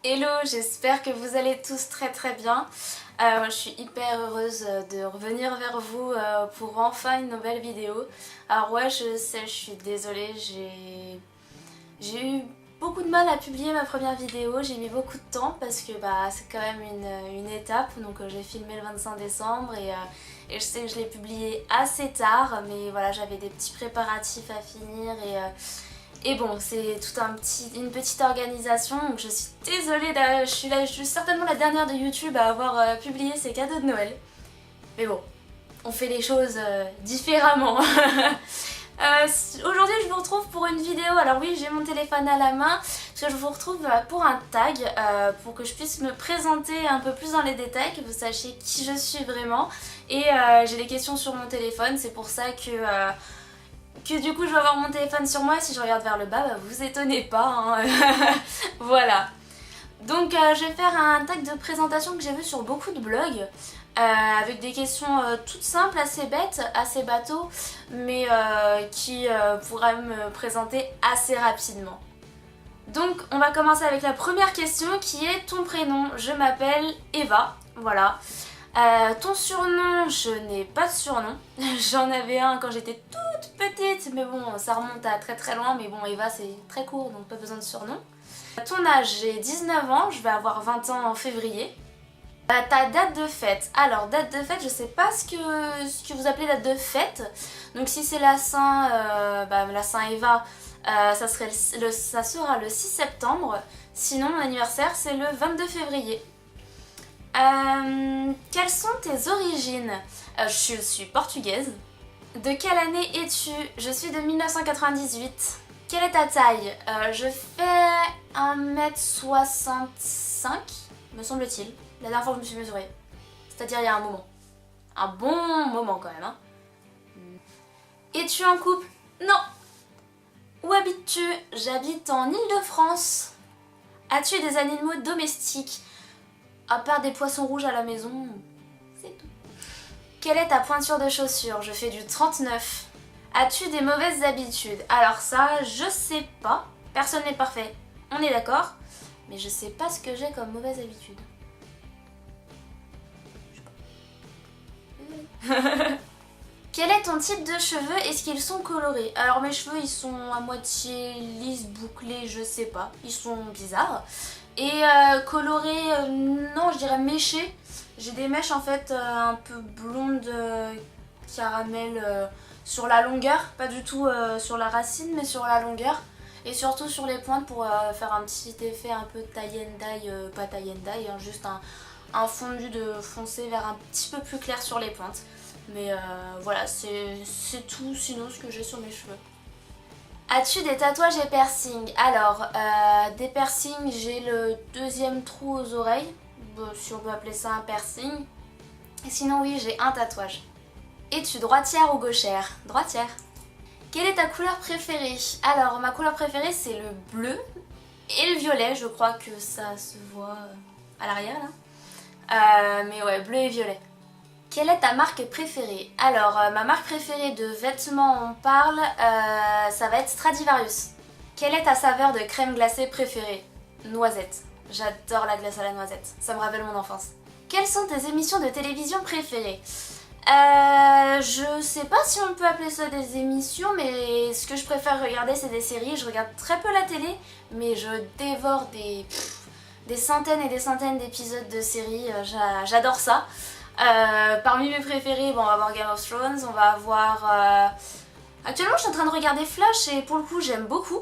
Hello, j'espère que vous allez tous très bien. Je suis hyper heureuse de revenir vers vous pour enfin une nouvelle vidéo. Alors ouais, je sais, je suis désolée, j'ai eu beaucoup de mal à publier ma première vidéo, j'ai mis beaucoup de temps parce que c'est quand même une étape. Donc j'ai filmé le 25 décembre et je sais que je l'ai publié assez tard, mais voilà, j'avais des petits préparatifs à finir et bon, c'est une petite organisation, donc je suis désolée, je suis certainement la dernière de YouTube à avoir publié ces cadeaux de Noël. Mais bon, on fait les choses différemment. Aujourd'hui, je vous retrouve pour une vidéo. Alors oui, j'ai mon téléphone à la main, parce que je vous retrouve pour un tag, pour que je puisse me présenter un peu plus dans les détails, que vous sachiez qui je suis vraiment. Et j'ai des questions sur mon téléphone, c'est pour ça que du coup je vais avoir mon téléphone sur moi et si je regarde vers le bas, vous étonnez pas, hein. Voilà. Donc je vais faire un tag de présentation que j'ai vu sur beaucoup de blogs, avec des questions toutes simples, assez bêtes, assez bateaux, mais qui pourraient me présenter assez rapidement. Donc on va commencer avec la première question qui est ton prénom. Je m'appelle Eva, voilà. Ton surnom, je n'ai pas de surnom. J'en avais un quand j'étais toute petite, mais bon, ça remonte à très loin, mais bon, Eva c'est très court, donc pas besoin de surnom. Ton âge, j'ai 19 ans, je vais avoir 20 ans en février. Ta date de fête. Alors, date de fête, je sais pas ce que vous appelez date de fête. Donc si c'est la la Saint-Eva, ça sera le 6 septembre. Sinon, mon anniversaire, c'est le 22 février. Quelles sont tes origines? Je suis portugaise. De quelle année es-tu? Je suis de 1998. Quelle est ta taille? Je fais 1m65, me semble-t-il. La dernière fois que je me suis mesurée. C'est-à-dire il y a un moment. Un bon moment quand même, hein. Es-tu en couple? Non. Où habites-tu? J'habite en Île-de-France. As-tu des animaux domestiques? À part des poissons rouges à la maison, c'est tout. Quelle est ta pointure de chaussures? Je fais du 39. As-tu des mauvaises habitudes? Alors ça, je sais pas. Personne n'est parfait, on est d'accord. Mais je sais pas ce que j'ai comme mauvaise habitude. Je sais pas. Quel est ton type de cheveux? Est-ce qu'ils sont colorés? Alors mes cheveux, ils sont à moitié lisses, bouclés, je sais pas. Ils sont bizarres. Et colorés, non, je dirais méchés. J'ai des mèches en fait un peu blondes, caramel, sur la longueur. Pas du tout sur la racine, mais sur la longueur. Et surtout sur les pointes pour faire un petit effet un peu tie and dye, pas tie and dye, hein, juste un fondu de foncé vers un petit peu plus clair sur les pointes. Mais voilà, c'est tout sinon ce que j'ai sur mes cheveux. As-tu des tatouages et piercings? Alors, des piercings, j'ai le deuxième trou aux oreilles, si on peut appeler ça un piercing. Et sinon oui, j'ai un tatouage. Es-tu droitière ou gauchère? Droitière. Quelle est ta couleur préférée? Alors, ma couleur préférée c'est le bleu et le violet, je crois que ça se voit à l'arrière là. Mais ouais, bleu et violet. Quelle est ta marque préférée? Alors, ma marque préférée de vêtements, on parle, ça va être Stradivarius. Quelle est ta saveur de crème glacée préférée? Noisette. J'adore la glace à la noisette, ça me rappelle mon enfance. Quelles sont tes émissions de télévision préférées? Je sais pas si on peut appeler ça des émissions, mais ce que je préfère regarder c'est des séries. Je regarde très peu la télé, mais je dévore des centaines et des centaines d'épisodes de séries, j'adore ça. Parmi mes préférés, bon, on va avoir Game of Thrones, on va avoir... Actuellement je suis en train de regarder Flash et pour le coup j'aime beaucoup.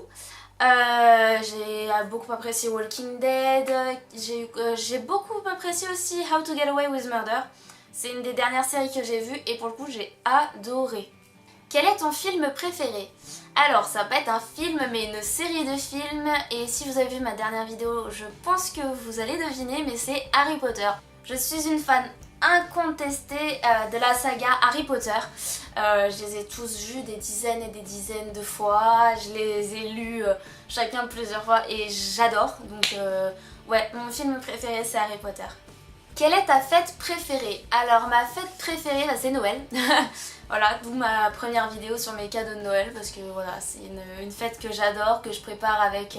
J'ai beaucoup apprécié Walking Dead, j'ai beaucoup apprécié aussi How to Get Away with Murder. C'est une des dernières séries que j'ai vues et pour le coup j'ai adoré. Quel est ton film préféré? Alors ça peut être un film mais une série de films et si vous avez vu ma dernière vidéo je pense que vous allez deviner mais c'est Harry Potter. Je suis une fan incontestée de la saga Harry Potter. Je les ai tous vus des dizaines et des dizaines de fois, je les ai lus chacun plusieurs fois et j'adore. Donc ouais, mon film préféré c'est Harry Potter. Quelle est ta fête préférée? Alors ma fête préférée c'est Noël. Voilà, d'où ma première vidéo sur mes cadeaux de Noël parce que voilà, c'est une fête que j'adore, que je prépare avec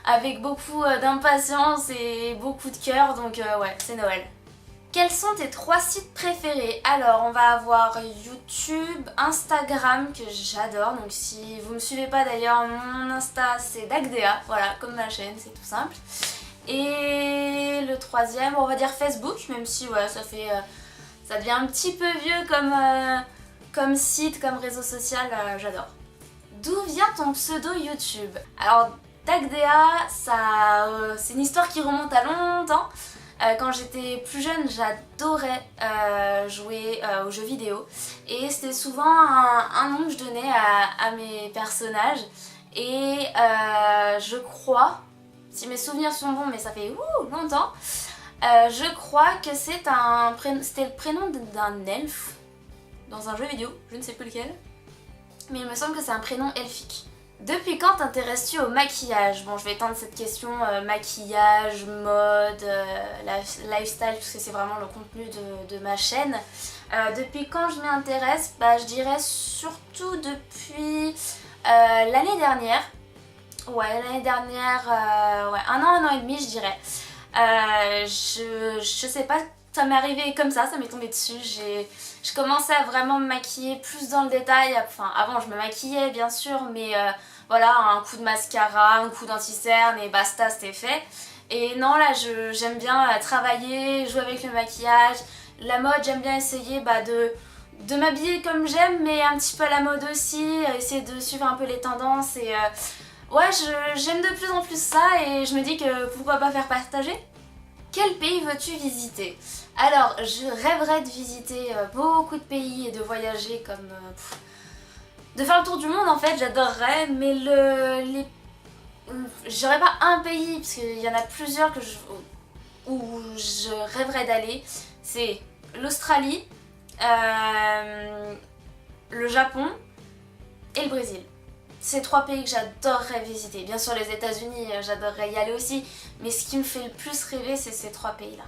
avec beaucoup d'impatience et beaucoup de cœur, donc ouais, c'est Noël. Quels sont tes 3 sites préférés? Alors on va avoir YouTube, Instagram que j'adore, donc si vous me suivez pas d'ailleurs, mon Insta c'est Dagdea, voilà, comme ma chaîne, c'est tout simple. Et le 3e, on va dire Facebook, même si ouais, ça devient un petit peu vieux comme site, comme réseau social, j'adore. D'où vient ton pseudo YouTube? Alors Dagdea, c'est une histoire qui remonte à longtemps. Quand j'étais plus jeune, j'adorais jouer aux jeux vidéo et c'était souvent un nom que je donnais à mes personnages et je crois, si mes souvenirs sont bons, mais ça fait longtemps, je crois que c'était le prénom d'un elfe dans un jeu vidéo, je ne sais plus lequel, mais il me semble que c'est un prénom elfique. Depuis quand t'intéresses-tu au maquillage? Bon, je vais étendre cette question maquillage, mode, lifestyle, parce que c'est vraiment le contenu de ma chaîne. Depuis quand je m'y intéresse? Je dirais surtout depuis l'année dernière. Ouais, l'année dernière, ouais, un an et demi, je dirais. Je sais pas, ça m'est arrivé comme ça m'est tombé dessus. Je commençais à vraiment me maquiller plus dans le détail. Enfin, avant, je me maquillais, bien sûr, mais voilà, un coup de mascara, un coup d'anti-cerne et basta, c'était fait. Et non, là, j'aime bien travailler, jouer avec le maquillage. La mode, j'aime bien essayer de m'habiller comme j'aime, mais un petit peu à la mode aussi, essayer de suivre un peu les tendances. Et ouais, j'aime de plus en plus ça et je me dis que pourquoi pas faire partager. Quel pays veux-tu visiter? Alors, je rêverais de visiter beaucoup de pays et de voyager comme... de faire le tour du monde en fait, j'adorerais, mais j'aurais pas un pays, parce qu'il y en a plusieurs où je rêverais d'aller. C'est l'Australie, le Japon et le Brésil. C'est 3 pays que j'adorerais visiter. Bien sûr les États-Unis, j'adorerais y aller aussi, mais ce qui me fait le plus rêver, c'est ces 3 pays-là.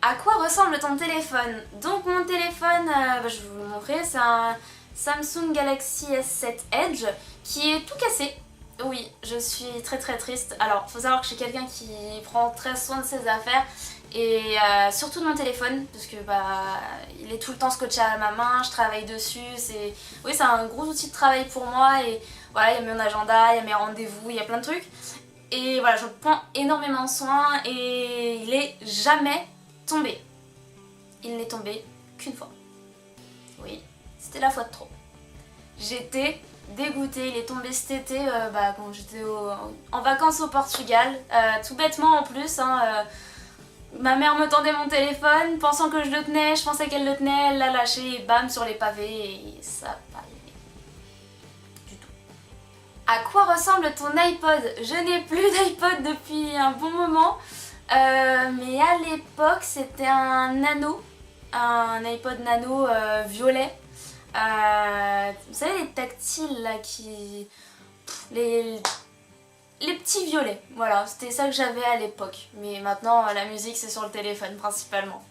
À quoi ressemble ton téléphone? Donc mon téléphone, je vais vous le montrer, c'est un Samsung Galaxy S7 Edge qui est tout cassé. Oui, je suis très très triste. Alors, faut savoir que je suis quelqu'un qui prend très soin de ses affaires et surtout de mon téléphone parce que il est tout le temps scotché à ma main, je travaille dessus. Oui, c'est un gros outil de travail pour moi et voilà, il y a mon agenda, il y a mes rendez-vous, il y a plein de trucs. Et voilà, je prends énormément soin et il est jamais tombé. Il n'est tombé qu'une fois. Oui, c'était la fois de trop. J'étais dégoûtée, il est tombé cet été quand j'étais en vacances au Portugal, tout bêtement en plus. Ma mère me tendait mon téléphone, pensant que je le tenais, je pensais qu'elle le tenait, elle l'a lâché et bam sur les pavés et ça n'a pas aimé du tout. À quoi ressemble ton iPod? Je n'ai plus d'iPod depuis un bon moment, mais à l'époque c'était un nano, un iPod nano violet. Vous savez les tactiles là les petits violets, voilà, c'était ça que j'avais à l'époque. Mais maintenant la musique c'est sur le téléphone principalement.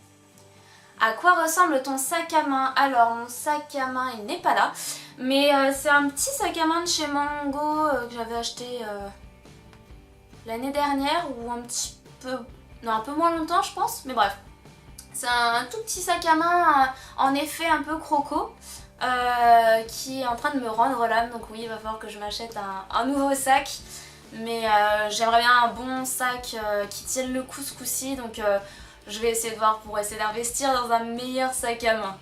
À quoi ressemble ton sac à main? Alors mon sac à main il n'est pas là, mais c'est un petit sac à main de chez Mango que j'avais acheté l'année dernière ou un petit peu, non un peu moins longtemps je pense, mais bref. C'est un tout petit sac à main en effet un peu croco. Qui est en train de me rendre l'âme, donc oui il va falloir que je m'achète un nouveau sac, mais j'aimerais bien un bon sac qui tienne le coup ce coup-ci, donc je vais essayer de voir pour essayer d'investir dans un meilleur sac à main.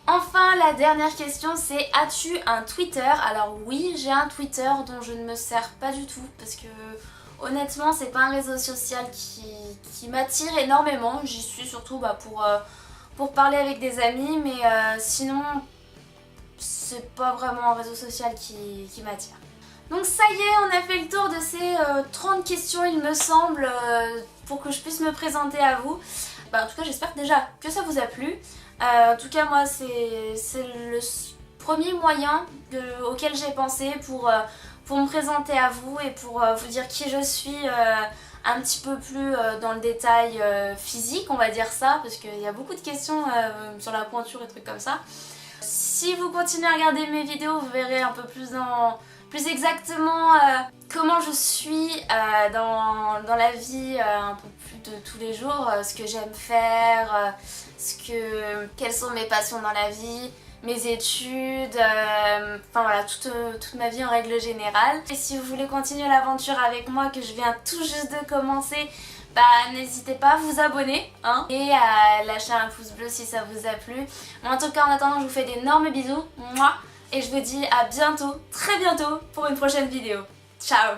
Enfin la dernière question c'est as-tu un Twitter? Alors oui j'ai un Twitter dont je ne me sers pas du tout parce que honnêtement c'est pas un réseau social qui m'attire énormément, j'y suis surtout pour parler avec des amis, mais sinon c'est pas vraiment un réseau social qui m'attire. Donc ça y est, on a fait le tour de ces 30 questions il me semble, pour que je puisse me présenter à vous. En tout cas j'espère déjà que ça vous a plu. En tout cas moi c'est le premier moyen auquel j'ai pensé pour me présenter à vous et pour vous dire qui je suis un petit peu plus dans le détail physique, on va dire ça, parce qu'il y a beaucoup de questions sur la pointure et trucs comme ça. Si vous continuez à regarder mes vidéos, vous verrez un peu plus dans plus exactement comment je suis dans la vie un peu plus de tous les jours, ce que j'aime faire, quelles sont mes passions dans la vie, mes études, enfin voilà, toute ma vie en règle générale. Et si vous voulez continuer l'aventure avec moi, que je viens tout juste de commencer, bah n'hésitez pas à vous abonner hein, et à lâcher un pouce bleu si ça vous a plu. Mais en tout cas, en attendant, je vous fais d'énormes bisous, et je vous dis à bientôt, très bientôt, pour une prochaine vidéo. Ciao!